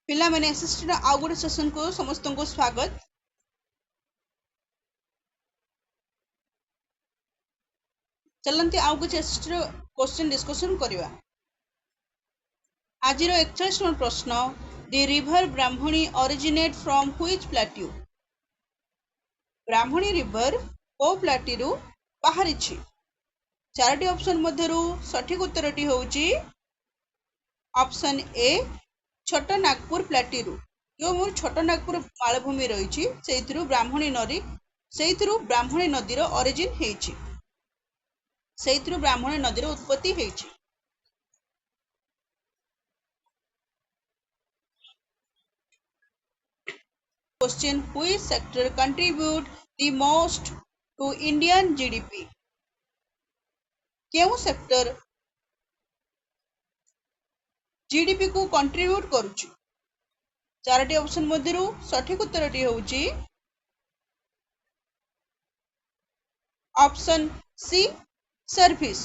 पिला मैंने एसएसटी आउ गोटे सेशन को समस्त को स्वागत। चलते आउ कुछ एसएसटी क्वेश्चन डिस्कशन करवा। आज 41 नंबर प्रश्न, the river Brahmani originate from which plateau? Brahmani river को प्लेट्यू बाहरी। चारोटी ऑप्शन मध्यरु सठिक उत्तरटी होउची ऑप्शन ए छोट नागपुर प्लेट्यू। जो मोर छोट नागपुर मालभूमि रही से ब्राह्मणी नदी ब्राह्मणी नदीर ओरिजिन हेची, से ब्राह्मणी नदीर उत्पत्ति हेची। Question, which sector contribute the most to Indian GDP? केउ सेक्टर जीडीपी को कंट्रीब्यूट करुची? चारोटी ऑप्शन मध्यरु सठिक उत्तरटी होउची option C service.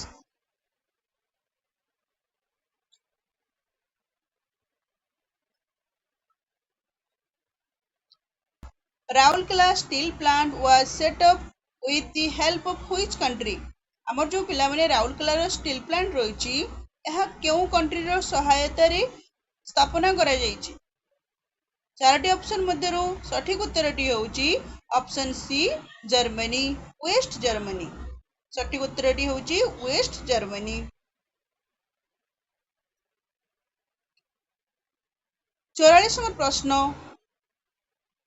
Rourkela steel plant was set up with the help of which country? हमर जो पिला माने राउरकेला स्टील प्लांट रही केउ कंट्री रो सहायता रे स्थापना करा जायछि? चारोटी ऑप्शन मध्यरु सठिक उत्तरटी होउची option C Germany, West Germany. सठिक उत्तरटी होउची वेस्ट जर्मनी। 44 नंबर प्रश्न,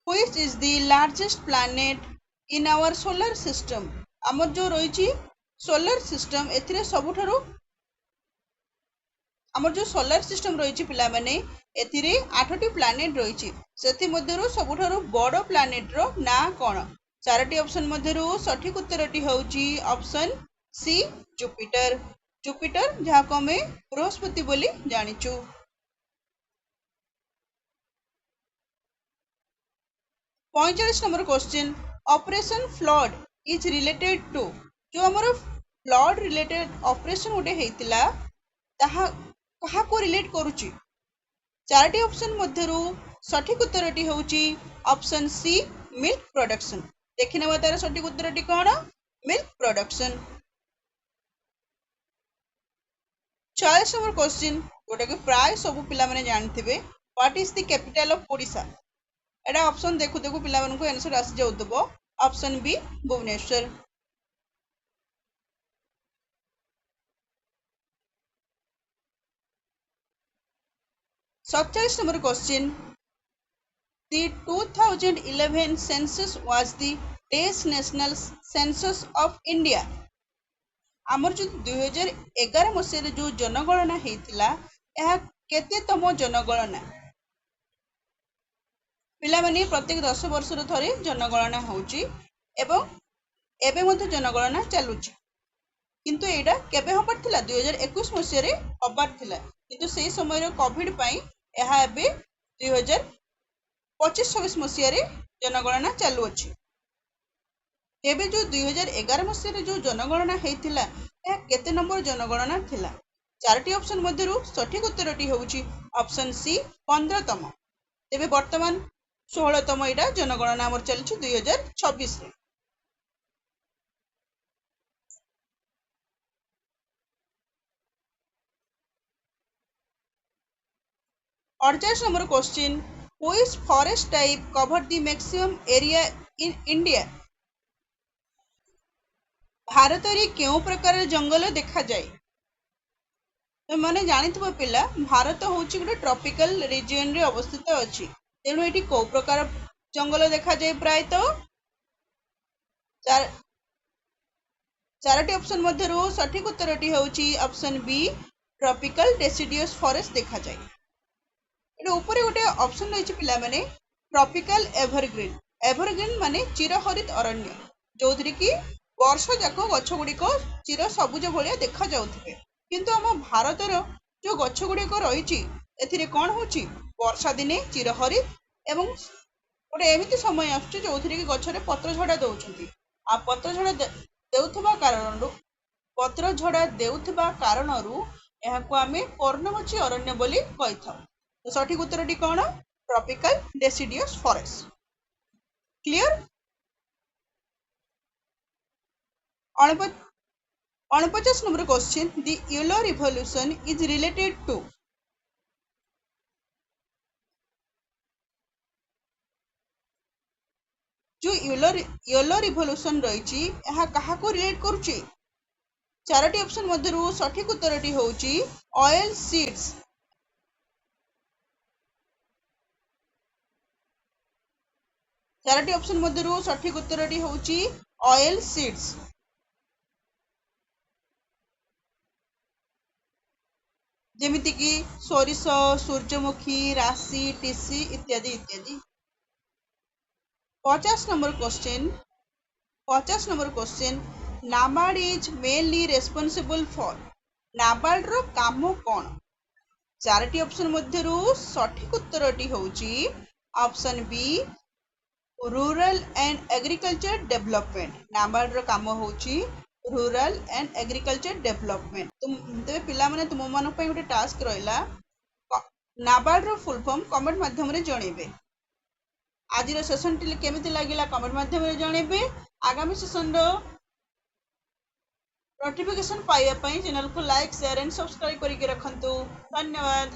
which is the largest planet in our solar system? हमर जो रही सोलर सिस्टम एथिरे सबुठारु हमर जो सोलर सिस्टम रही पिला माने एथिरे 8टी प्लैनेट रही सेथि मध्यरु सबुठारु बड़ प्लैनेट रो ना कोन? चारोटी ऑप्शन मध्यरु सठिक उत्तरटी होउची ऑप्शन सी जुपिटर। जुपिटर जहा को हमें बृहस्पति बोली जानिचु। 45 number question, operation flood is related to? जो हमर फ्लड रिलेटेड ऑपरेशन गोटे हेतिला ताहा कहा को रिलेट करूची? चारोटी ऑप्शन मध्यरु सठिक उत्तरटी होउची ऑप्शन सी मिल्क प्रोडक्शन। देखिने तार सठिक उत्तरटी कौन? Milk production. 46 नंबर क्वेश्चन, जोटा कि प्राय सब पिला माने जानथिबे, what is the capital of Odisha? एटा ऑप्शन देखु देखु पिला मानकु आंसर आसी जाउतबो option B Bhubaneswar. 47 number question, the 2011 census was the 10th national census of India. आमर जो 2011 मसीह जो जनगणना हेतिला यह केतेतम जनगणना? पिला माने प्रत्येक 10 वर्ष रो थरे जनगणना होउची एवं एबे मध्य जनगणना चालुची। किंतु एडा केबे हबार थिला? 2021 मसीह रे हबार थिला, किंतु सेही समय रो कोविड पई एहा एबे 2025-26 मसीह रे जनगणना चालू अछि। एबे जो 2011 मसीह रे जो जनगणना हेतिला एहा केते नंबर जनगणना थिला? चारोटी ऑप्शन मध्यरु सठिक उत्तरटी होउची ऑप्शन सी 15तम। तेबे वर्तमान 16तम एटा जनगणना हमर चलछि 2026 रे। 48 number question, which forest type cover the maximum area in India? Bharat रे केउ प्रकार जंगल देखा जाए? तो माने जानिथबो पिला भारत होउची गोटे ट्रॉपिकल रीजन रे अवस्थित अछि, तेनु एठी को प्रकार जंगल देखा जाए? प्राय तो चारोटी ऑप्शन मध्यरु सठिक उत्तरटी होउची option B tropical deciduous forest देखा जाए। एटा ऊपर गोटे ऑप्शन रही पिला माने ट्रॉपिकल एवरग्रीन। एवरग्रीन माने चिरहरित अरण्य, जो कि वर्ष जाक गछ गुड़िक चिर सबुज भाया देखा जाउथिबे। किंतु आम भारत जो गछ गुड़िक रही एथिरे कौन होची? वर्षा दिने चिरहरित एवं गोटे एमिति समय आसुची जो कि गछरे पत्र झड़ा दउछंती। आ पत्र झड़ा देउथबा कारणरू एहाको आमे पर्णमोची अरण्य बोली कहिथाउ। तो सठिक उत्तरटी कौन? Tropical deciduous forest. Clear? 49 number question, the yellow revolution is related to. जो येलो रिवॉल्यूशन रही रिलेट करुच्ची? चारोटी ऑप्शन मध्यरु सठिक उत्तरटी होउची ऑयल सीड्स। चारोटी ऑप्शन मध्यरु सठिक उत्तरटी होउची ऑयल सीड्स। जेमिति कि सोरिष, सूर्यमुखी, राशि, टीसी इत्यादि इत्यादि। 50 number question, 50 number question, NABARD is mainly responsible for. NABARD रो काम कौन? चारोटी ऑप्शन मध्यरु सठिक उत्तरटी होउची option B rural and agriculture development. NABARD रो काम होउची रूरल एंड एग्रीकल्चर डेवलपमेंट। तेरे पिला माने तुम मानक पई गोटे टास्क रहिला, नाबार्ड रो फुल फॉर्म कमेंट माध्यम रे जणेबे। आज रो सेशन टी केमिति लागिला कमेंट माध्यम रे जणेबे। आगामी सेशन रो नोटिफिकेशन पाइबा पई चैनल को लाइक, शेयर एंड सब्सक्राइब करके रखंतु। धन्यवाद।